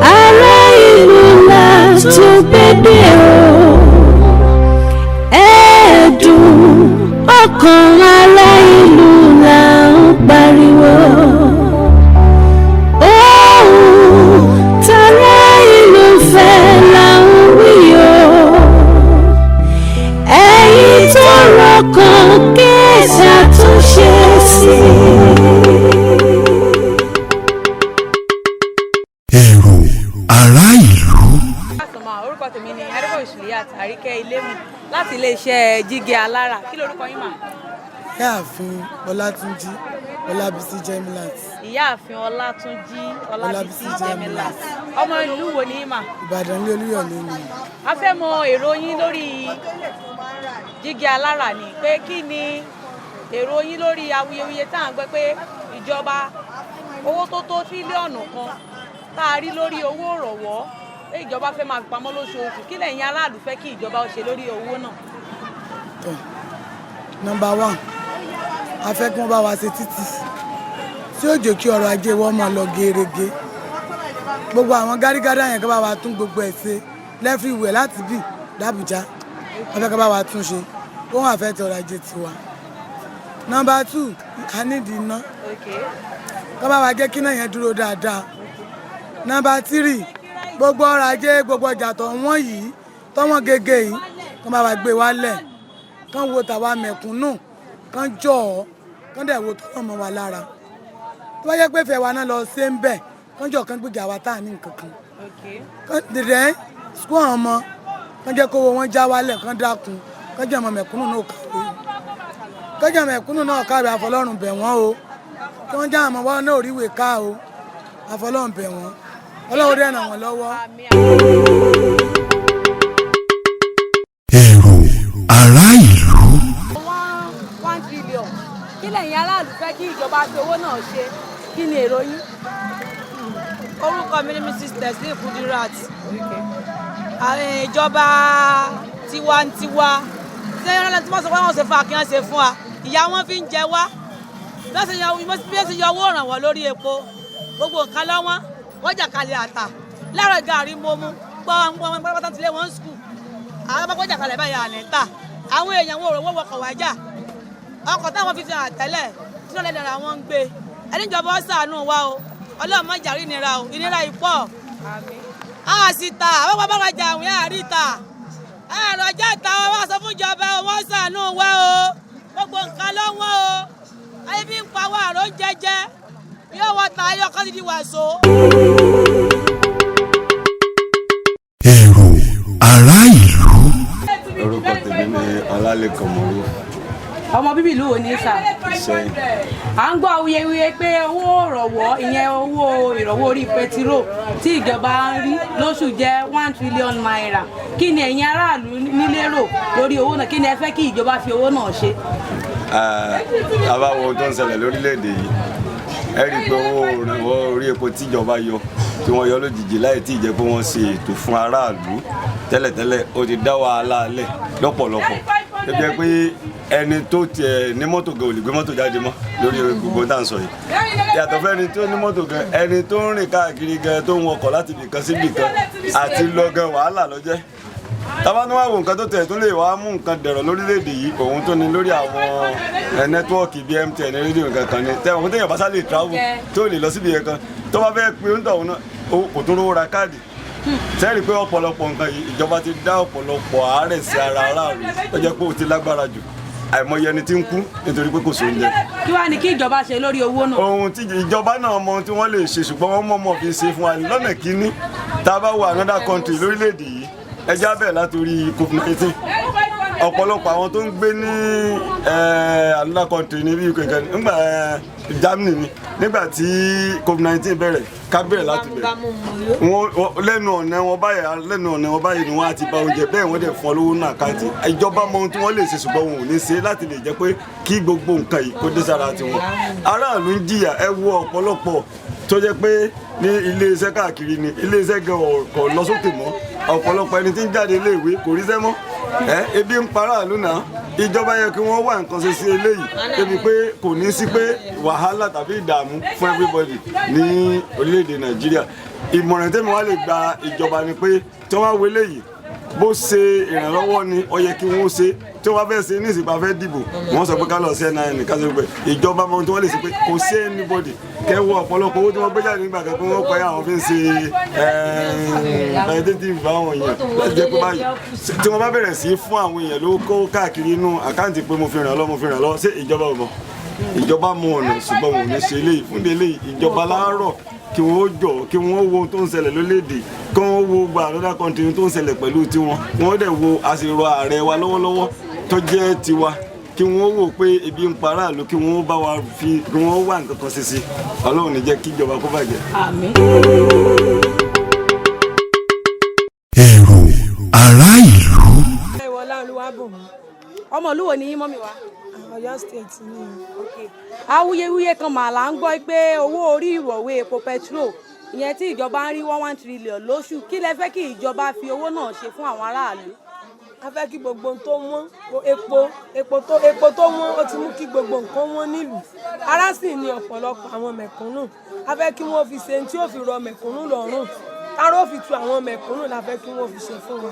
Ara Ilu ọkàn ará ìlú là ń pariwo. Ohun tara ìlú fẹ́ là ń wí o. Ẹ̀yin tó rọkàn kí ẹ ṣàtúnṣe sí Ero Ara Ilu. Orúkọ tèmi ni Ero Ara Ilu Lori láti iléeṣẹ́ jígé alára. Kí lorúkọ yín mà? Ìyáàfin Ọlátúnjí Ọlábísí Jemilat. Ìyáàfin Ọlátúnjí Ọlábísí Jemilat. Ọmọ ìlú wo ni yín mà? Ìbàdàn ní Olúyọ̀lé ni. A fẹ́ mọ èrò yín lórí jígé alára ni pé kí ni èrò yín lórí awuyewuye tá à ń gbọ́ pé ìjọba owó tó tó tírílíọ̀nù kan tá a rí lórí owó ìrànwọ́ pé ìjọba fẹ́ máa pamọ́ lóṣooṣù. Kí lẹ̀yin aráàlú fẹ́ kí ìjọba ó ṣe lórí owó náà? Nọ́mbà 1, a fẹ́ kí wọ́n bá wa ṣe títì tí ó jẹ́ kí ọrọ̀ ajé wọn máa lọ gerege. Gbogbo àwọn gárígádá yẹn kí bá wa tún gbogbo ẹ̀ ṣe lẹ́fìwẹ̀ láti bì d'Àbújá. Wọ́n fẹ́ kí bá wa tún ṣe ó wọ́n àfẹ́ tọrọ̀ ajé tiwa. Nọ́mbà 2, a nídìí iná kí bá wa jẹ́ kí náà yẹn dúró dáadáa. Nọ́mbà 3, gbogbo ọrọ̀ ajé gbogbo ọjà tó wọ́n yìí tọ́wọ́n gègé yìí kí bá wa gbé wálẹ̀ kán wo tàwa mẹ̀kúnnù kán jọ ọ́ kán dẹ̀ wo tọ́wọ́ mọ́ wa lára. Tó bá yẹ pé fẹ́ wa náà lọ ṣe ń bẹ̀ kán jọ kán gbèjà wa tá à ní nǹkan kan. Kán dẹ̀dẹ̀ sukú àwọn ọmọ kán jẹ́ kówó wọn já wálẹ̀ kán dákun kán jẹ́ ọmọ mẹ̀kúnnù náà kàwé. Kán jẹ́ mẹ̀kúnnù náà kàwé àfọlọ́run bẹ̀ wọ́n o. Kí wọ́n já àwọn ọmọ wọn náà oríwèé ká o àfọlọ́run bẹ̀ wọ́n. Ọlọ́run dẹ̀ ràn wọ́n lọ́wọ́. Ero Ara Ilu. 1 trillion. Kí lẹ̀yin aráàlú fẹ́ kí ìjọba fi owó náà ṣe? Kí ni èrò yín? Orúkọ mi ni Mrs. Teslim Kudirat. Ìjọba tiwantiwa tí wọ́n sọ pé wọ́n ṣe fún akíyan ṣe fún wa ìyá wọn fi ń jẹ wá bí ó ṣe yọ owó ìrànwọ́ lórí epo gbogbo nǹkan lọ́wọ́n wọ́n jà kalẹ̀ àtà láàárọ̀ gàrí momu gbọ́ pátá tilé wọn skul àwọn bá kọjá kalẹ̀ báyà ní ta àwọn èèyàn wọn ò rówó wọkọ̀ wájà ọkọ̀ táwọn fi hàn tẹ́lẹ̀ tí wọ́n lẹ́dàá wọn ń gbé ẹni ìjọba ó ṣàánú wa o Ọlọ́run má jàrí ìnira o ìnira ìpọ̀ a sì ta àwọn bàbá rajà àwọn yàrá rí ta ẹ̀rọ ọjà ìta wọn wá sọ fún ìjọba wọn ṣàánú wa o gbogbo nǹkan lọ́wọ́ o ayé bí ń pa wá àrò jẹjẹ yóò wọ ta ayé ọkọ dídí wàṣọ. Ero Ara Ilu. Orúkọ tèmi ni Ọlálẹ́kan Mọ́rú. Ọmọ bíbí ìlú wo ni sà? Ìṣẹ́yìn. À ń gbọ́ awuyewuye pé owó ìrànwọ́ ìyẹn owó ìrànwọ́ orí bentiro tí ìjọba ń rí lóṣù jẹ́ 1 trillion naira. Kí ni ẹ̀yin aráàlú nílérò lórí owó náà? Kí ni ẹ fẹ́ kí ìjọba fi owó náà ṣe? Àbáwo ohun tó ń ṣẹlẹ̀ lórílẹ̀‐èdè yìí ẹ rí i pé owó ìrànwọ́ orí epo tíjọba yọ tí wọ́n yọ lójijì láì tí ì jẹ́ pé wọ́n ṣe ètò fún aráàlú tẹ́lẹ̀tẹ́lẹ̀ ó ti dá wàhálà lẹ̀ lọ́pọ̀lọpọ̀ tó jẹ́ pé ẹni tó tiẹ̀ ní mọ́tò gan ò lè gbé mọ́tò jáde mọ́ lórí gbogbo tá à ń sọ yìí yàtọ̀ fẹ́ni tó ní mọ́tò gan ẹni tó ń rìn káàkiri gan tó ń wọkọ̀ láti ibìkan sí ibìkan àti lọ gan wàhálà ló jẹ́ tábánú wà wò nǹkan tó tẹ̀ tó lè wá mú nǹkan dẹ̀rọ̀ lórílẹ̀‐èdè yìí òun tó ní lórí àwọn nẹ́tíwọ́ọ̀kì bíi MTN rédíò nǹkan kan ní tẹ́wọ̀n téèyàn bá sá lè travel tó lè lọ síbi yẹn kan tó bá fẹ́ pe oúnjẹ òun náà kò tún rówó ra káàdì sẹ́ẹ̀rì pé ọ̀pọ̀lọpọ̀ nǹkan yìí ìjọba ti dá ọ̀pọ̀lọpọ̀ àárẹ̀ sí ara aráàlú tó jẹ́ pé ó ti lágbára jù àìmọye ẹni tí ń kú nítorí pé kò sóúnjẹ. Kí wàá ní kí ìjọba ṣe lórí owó náà? Ohun tí ìjọba náà mọ ohun tí wọ́n lè ṣe ṣùgbọ́n wọ́n mọ̀ọ́mọ̀ fi ṣe fún wa lọ́nà kínní tá a bá wà another country lórílẹ̀‐èdè yìí ẹjá bẹ́ẹ̀ látòrí COVID-19 ọ̀pọ̀lọpọ̀ àwọn tó ń gbé ní another country ní bí kankan nígbà Germany ni nígbà tí COVID-19 bẹ̀rẹ̀ ká bẹ̀rẹ̀ láti bẹ̀rẹ̀ lẹ́nu ọ̀nà wọn báyìí ni wọ́n á ti bá oúnjẹ bẹ́ẹ̀ wọ́n dẹ̀ fún ọ lówó náà káàtì ìjọba mọ ohun tí wọ́n lè ṣe ṣùgbọ́n wọn ò ní ṣe láti lè jẹ́ pé kí gbogbo nǹkan yìí kó dé sára tiwọn aráàlú ń jìyà ẹ wo ọ̀pọ̀lọpọ̀ tó jẹ́ pé ní iléeṣẹ́ káàkiri ni iléeṣẹ́ gan kò lọ sókè mọ́ ọ̀pọ̀lọpọ̀ ẹni tí ń jáde iléèwé kò ríṣẹ́ mọ́ ebi ń para ìlú náà ìjọba yẹ kí wọ́n wá nǹkan ṣe sí eléyìí débi pé kò ní sí pé wàhálà tàbí ìdààmú fún everybody ní orílẹ̀-èdè Nàìjíríà. Ìmọ̀ràn tẹ́mi wá lè gba ìjọba ni pé tí wọ́n wá wọlé yìí bó ṣe ìrànlọ́wọ́ ni ó yẹ kí wọ́n ṣe tí wọ́n bá fẹ́ ṣe ní ìsìnkú afẹ́ dìbò wọ́n sọ pé ká lọ sí NIN ká sọ pé ìjọba mọ tí wọ́n lè ṣe pé kò sí anybody kẹwọ́ ọ̀pọ̀lọpọ̀ owó tí wọ́n gbé jáde nígbà kan pé wọ́n pẹ́ àwọn fi ń ṣe identity fáwọn èèyàn láti jẹ́ pé báyìí tí wọ́n bá bẹ̀rẹ̀ sí fún àwọn èèyàn ló kó káàkiri inú àkáǹtì pé mo fi ràn lọ́ ṣé ìjọba ò mọ̀ ìjọba mú ọ̀nà ṣùgbọ́n wọn ò ní ṣe eléyìí fún eléyìí ìjọba láàárọ̀ kí wọ́n jọ kí wọ́n wo ohun tó ń ṣẹlẹ̀ lórílẹ̀‐èdè kí wọ́n wo gba another country tó ń ṣẹlẹ̀ pẹ̀lú tiwọn wọ́n dẹ̀ wo àṣìrò ààrẹ wa lọ́wọ́lọ́wọ́ tó jẹ́ tiwa kí wọ́n wò pé ebi ń para ìlú kí wọ́n bá wa fi kí wọ́n wá nǹkan kan ṣe sí Ọlọ́run ní jẹ́ kí ìjọba kó bàjẹ́. Àmín. Ero Ara Ilu. Ìwọlá Olúwabùnmi. ọmọ ìlú wo ni mọ́mì wa? Ọ̀yọ́ state ni. awuyewuye kan mà là ń gbọ́ pé owó orí ìrọ̀wé epo petrol ìyẹn tí ìjọba ń rí 1 trillion lóṣù kí lẹ fẹ́ kí ìjọba fi owó náà ṣe fún àwọn aráàlú? A fẹ́ kí gbogbo ohun tó wọ́n epo tó wọ́n ó ti mú kí gbogbo nǹkan wọ́n nílùú. Ará sì ni ọ̀pọ̀lọpọ̀ àwọn mẹ̀kúnnù. A fẹ́ kí wọ́n fi ṣe tí ó fi rọ mẹ̀kúnnù lọ́rùn. Táró fi tu àwọn mẹ̀kúnnù la fẹ́ kí wọ́n fi ṣe fún wa.